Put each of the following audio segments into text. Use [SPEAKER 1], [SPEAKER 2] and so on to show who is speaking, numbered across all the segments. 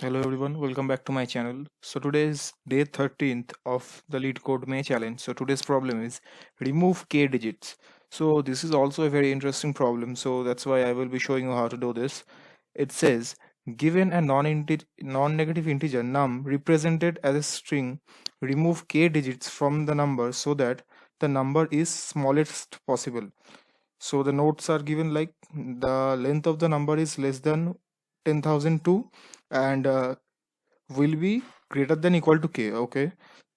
[SPEAKER 1] Hello everyone, welcome back to my channel. So today is day 13th of the LeetCode May challenge. So today's problem is remove k digits. So this is also a very interesting problem. So that's why I will be showing you how to do this. It says given a non-negative integer num represented as a string, remove k digits from the number so that the number is smallest possible. So the notes are given like the length of the number is less than 10,002 and will be greater than equal to k. Okay,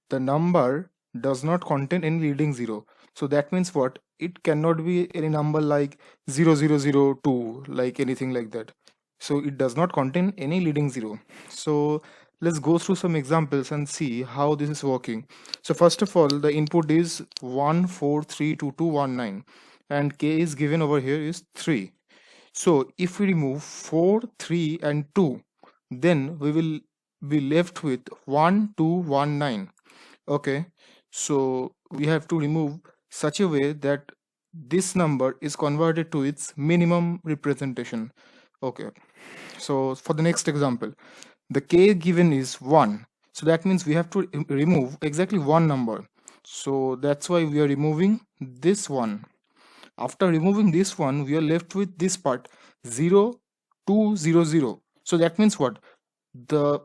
[SPEAKER 1] the number does not contain any leading zero, so that means what, it cannot be any number like 0002, like anything like that. So it does not contain any leading zero. So let's go through some examples and see how this is working. So first of all, the input is 14322219 and k is given over here is 3. So if we remove 4, 3 and 2, then we will be left with 1219. Okay, so we have to remove such a way that this number is converted to its minimum representation. Okay, so for the next example, the k given is 1, so that means we have to remove exactly one number. So that's why we are removing this one. After removing this one, we are left with this part 0 2 0 0. So that means what, the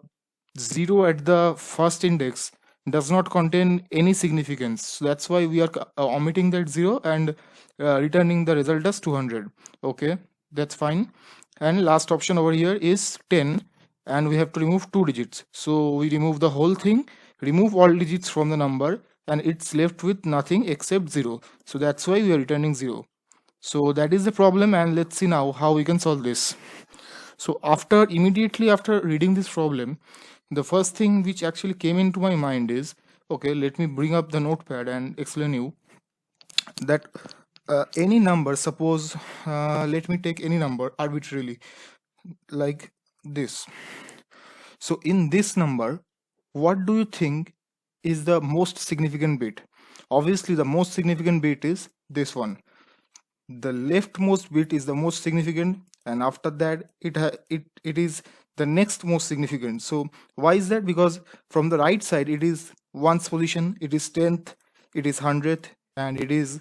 [SPEAKER 1] 0 at the first index does not contain any significance. So that's why we are omitting that 0 and returning the result as 200. Okay, that's fine. And last option over here is 10 and we have to remove 2 digits. So we remove the whole thing, remove all digits from the number, and it's left with nothing except 0. So that's why we are returning 0. So that is the problem, and let's see now how we can solve this. So immediately after reading this problem, the first thing which actually came into my mind is, okay, let me bring up the notepad and explain you that any number, suppose let me take any number arbitrarily like this. So in this number, what do you think is the most significant bit? Obviously the most significant bit is this one. The leftmost bit is the most significant, and after that it is the next most significant. So why is that? Because from the right side it is one's position, it is 10th, it is 100th, and it is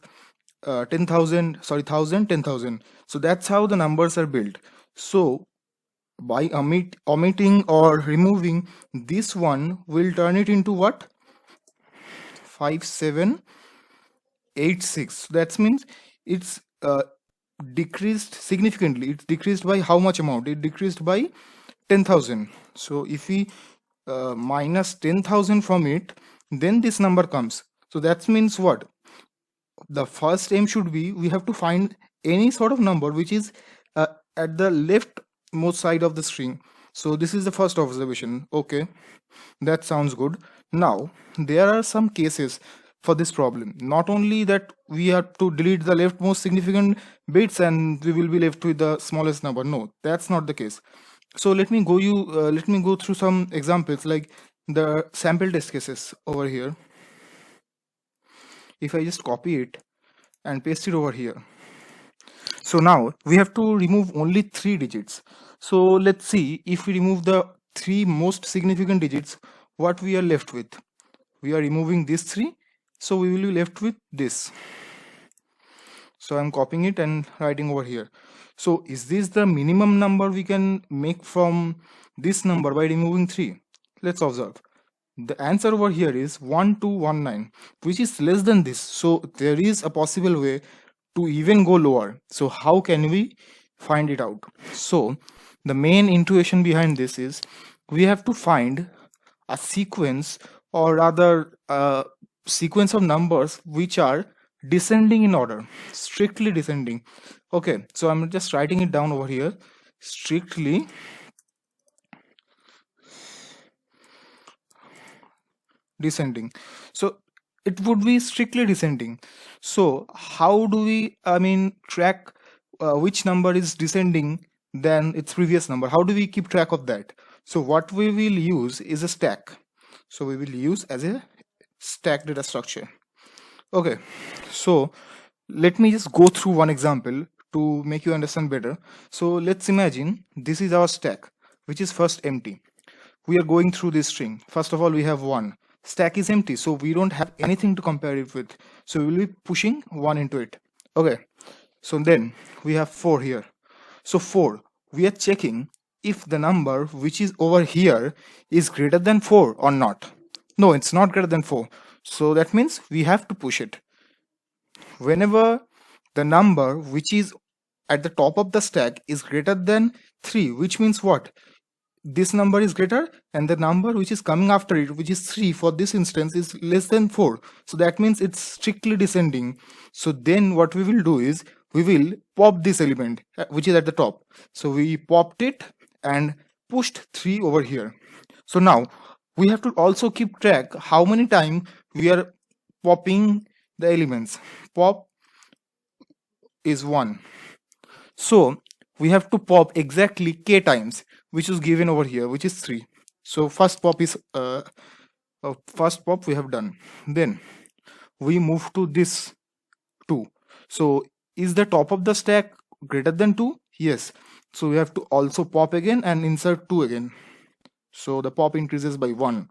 [SPEAKER 1] 10,000, sorry, 1,000, 10,000. So that's how the numbers are built. So by omitting or removing this one, will turn it into what, 5786. That means it's decreased significantly. It's decreased by how much amount? It decreased by 10,000. So if we minus 10,000 from it, then this number comes. So that means what, the first aim should be, we have to find any sort of number which is at the leftmost side of the string. So this is the first observation. Okay, that sounds good. Now there are some cases for this problem. Not only that we have to delete the leftmost significant bits and we will be left with the smallest number. No, that's not the case. So let me go through some examples, like the sample test cases over here. If I just copy it and paste it over here, so now we have to remove only 3 digits. So let's see, if we remove the 3 most significant digits, what we are left with. We are removing these 3, so we will be left with this. So I'm copying it and writing over here. So is this the minimum number we can make from this number by removing 3? Let's observe. The answer over here is 1219, which is less than this. So there is a possible way to even go lower. So how can we find it out? So the main intuition behind this is, we have to find a sequence, or rather a sequence of numbers which are descending in order, strictly descending. Okay, so I'm just writing it down over here, strictly descending. So it would be strictly descending. So how do we track which number is descending than its previous number? How do we keep track of that? So what we will use is a stack. So we will use as a stack data structure. Okay, so let me just go through one example to make you understand better. So let's imagine this is our stack, which is first empty. we are going through this string. First of all, we have 1. Stack is empty, so we don't have anything to compare it with. So we will be pushing 1 into it. Okay. So then we have 4 here. So 4, we are checking if the number which is over here is greater than 4 or not. No, it's not greater than 4. So that means we have to push it. Whenever the number which is at the top of the stack is greater than 3, which means what? This number is greater and the number which is coming after it, which is 3 for this instance, is less than 4. So that means it's strictly descending. So then what we will do is we will pop this element which is at the top. So we popped it and pushed 3 over here. So now we have to also keep track how many times we are popping the elements. Pop is 1. So we have to pop exactly k times, which is given over here, which is 3. So first pop is first pop we have done. Then we move to this 2. So is the top of the stack greater than 2? Yes. So we have to also pop again and insert 2 again. So the pop increases by 1.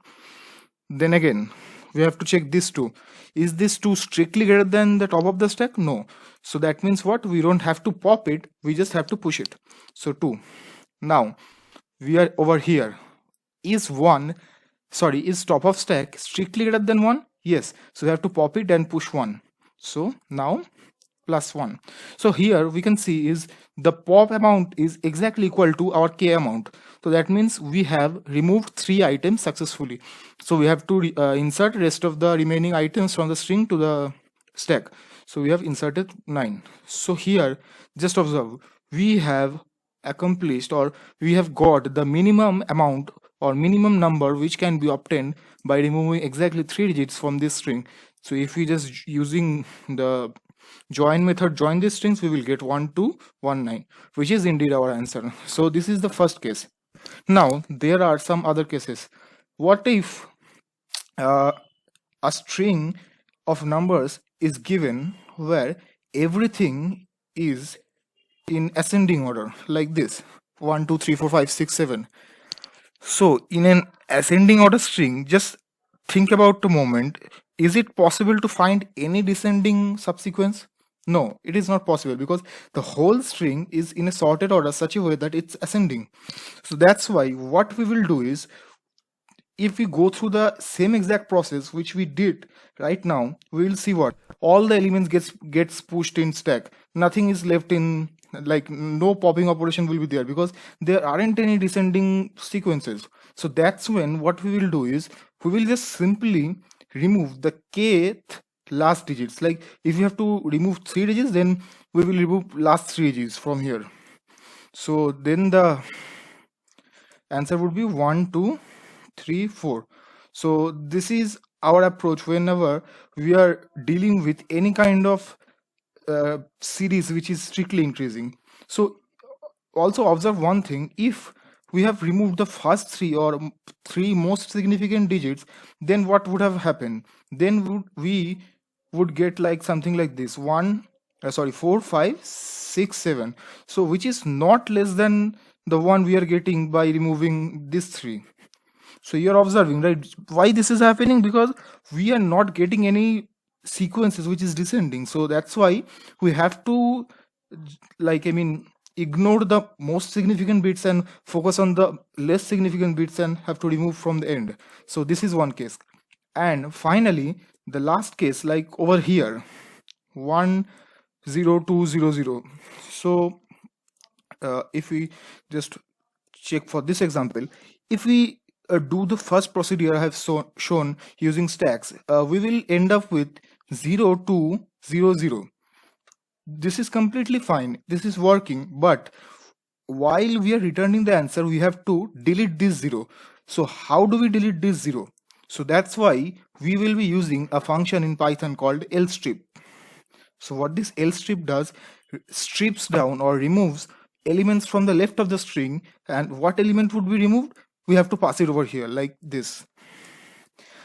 [SPEAKER 1] Then again we have to check this 2. Is this 2 strictly greater than the top of the stack? No. So that means what? We don't have to pop it, we just have to push it. So 2. Now we are over here. Is top of stack strictly greater than 1? Yes. So we have to pop it and push 1. So now plus 1. So here we can see is the pop amount is exactly equal to our k amount. So that means we have removed 3 items successfully. So we have to insert rest of the remaining items from the string to the stack. So we have inserted 9. So here just observe, we have accomplished, or we have got the minimum amount or minimum number which can be obtained by removing exactly 3 digits from this string. So if we just using the join method join these strings, we will get 1219, which is indeed our answer. So this is the first case. Now there are some other cases. What if a string of numbers is given where everything is in ascending order, like this: 1 2 3 4 5 6 7. So in an ascending order string, just think about a moment, is it possible to find any descending subsequence? No, it is not possible, because the whole string is in a sorted order such a way that it's ascending. So that's why what we will do is, if we go through the same exact process which we did right now, we will see what all the elements gets pushed in stack. Nothing is left in, like no popping operation will be there, because there aren't any descending sequences. So that's when what we will do is we will just simply remove the kth last digits. Like if you have to remove 3 digits, then we will remove last 3 digits from here. So then the answer would be 1 2 3 4. So this is our approach whenever we are dealing with any kind of series which is strictly increasing. So also observe one thing: if we have removed the first 3 most significant digits, then what would have happened? Then we would get like something like this: 4 5 6 7. So which is not less than the one we are getting by removing this 3. So you're observing, right, why this is happening? Because we are not getting any sequences which is descending. So that's why we have to, ignore the most significant bits and focus on the less significant bits and have to remove from the end. So this is one case. And finally, the last case, like over here, 1 0 2 0 0. So if we just check for this example, if we do the first procedure I have shown using stacks, we will end up with 0 2 0 0. This is completely fine, this is working, but while we are returning the answer, we have to delete this 0. So how do we delete this 0? So that's why we will be using a function in Python called lstrip. So what this lstrip does, strips down or removes elements from the left of the string. And what element would be removed? We have to pass it over here like this.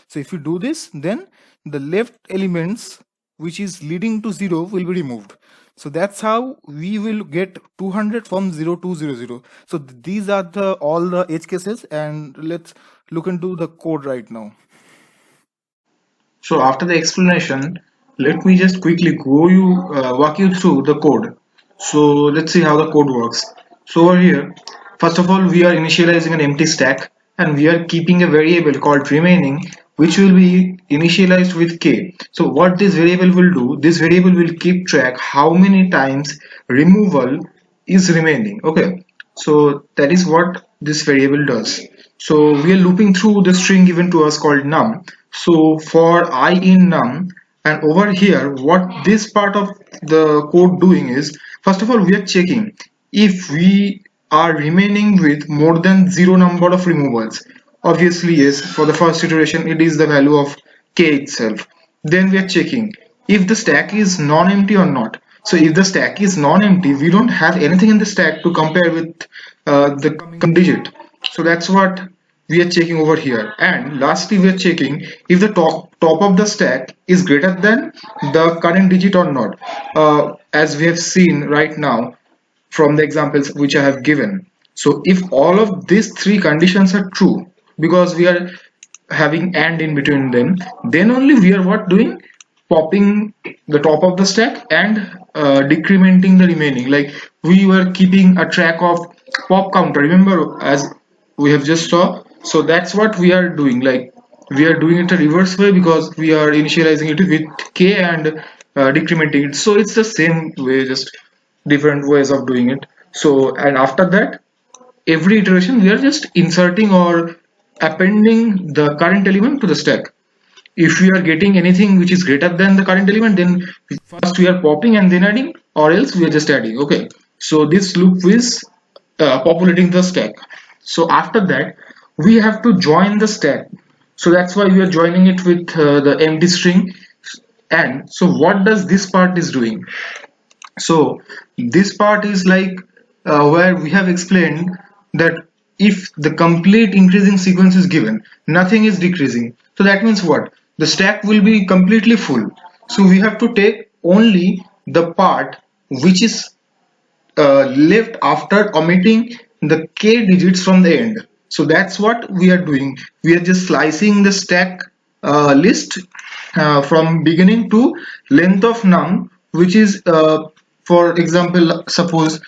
[SPEAKER 1] So if you do this, then the left elements which is leading to 0 will be removed. So that's how we will get 200 from 0200. So these are the all the edge cases, and let's look into the code right now.
[SPEAKER 2] So after the explanation, let me just quickly walk you through the code. So let's see how the code works. So over here, first of all, we are initializing an empty stack and we are keeping a variable called remaining, which will be initialized with k. So what this variable will do, this variable will keep track how many times removal is remaining. Okay, so that is what this variable does. So we are looping through the string given to us called num. So for I in num, and over here what this part of the code doing is, first of all we are checking if we are remaining with more than zero number of removals. Obviously yes, for the first iteration it is the value of k itself. Then we are checking if the stack is non-empty or not. So if the stack is non-empty, we don't have anything in the stack to compare with the coming digit. So that's what we are checking over here. And lastly, we are checking if the top of the stack is greater than the current digit or not. As we have seen right now from the examples which I have given. So if all of these three conditions are true, because we are having and in between them, then only we are what doing, popping the top of the stack and decrementing the remaining. Like we were keeping a track of pop counter, remember, as we have just saw. So that's what we are doing. Like we are doing it a reverse way because we are initializing it with k and decrementing it. So it's the same way, just different ways of doing it. So and after that, every iteration we are just inserting or appending the current element to the stack. If we are getting anything which is greater than the current element, then first we are popping and then adding, or else we are just adding. Okay, so this loop is populating the stack. So after that we have to join the stack. So that's why we are joining it with the empty string. And so what does this part is doing? So this part is like where we have explained that if the complete increasing sequence is given, nothing is decreasing. So that means what? The stack will be completely full. So we have to take only the part which is left after omitting the k digits from the end. So that's what we are doing. We are just slicing the stack list from beginning to length of num, which is for example, suppose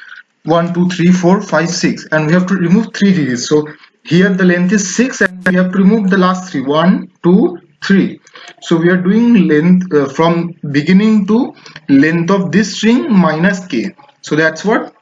[SPEAKER 2] 1 2 3 4 5 6, and we have to remove three digits. So here the length is 6 and we have to remove the last three, 1 2 3. So we are doing length from beginning to length of this string minus k. So that's what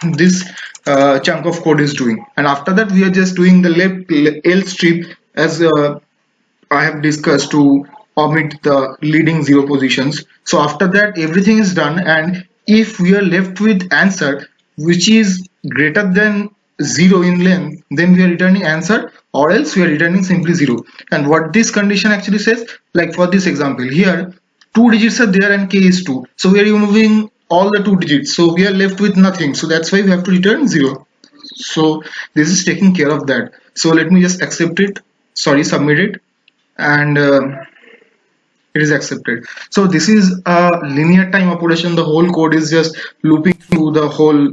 [SPEAKER 2] this chunk of code is doing. And after that we are just doing the left else strip, as I have discussed, to omit the leading zero positions. So after that everything is done, and if we are left with answer which is greater than 0 in length, then we are returning answer, or else we are returning simply 0. And what this condition actually says, like for this example here, two digits are there and k is 2, so we are removing all the two digits, so we are left with nothing. So that's why we have to return 0. So this is taking care of that. So let me just accept it, sorry, submit it, and it is accepted. So this is a linear time operation. The whole code is just looping through the whole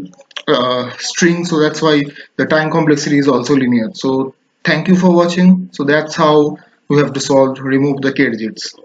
[SPEAKER 2] string, so that's why the time complexity is also linear. So thank you for watching. So that's how we have to remove the k digits.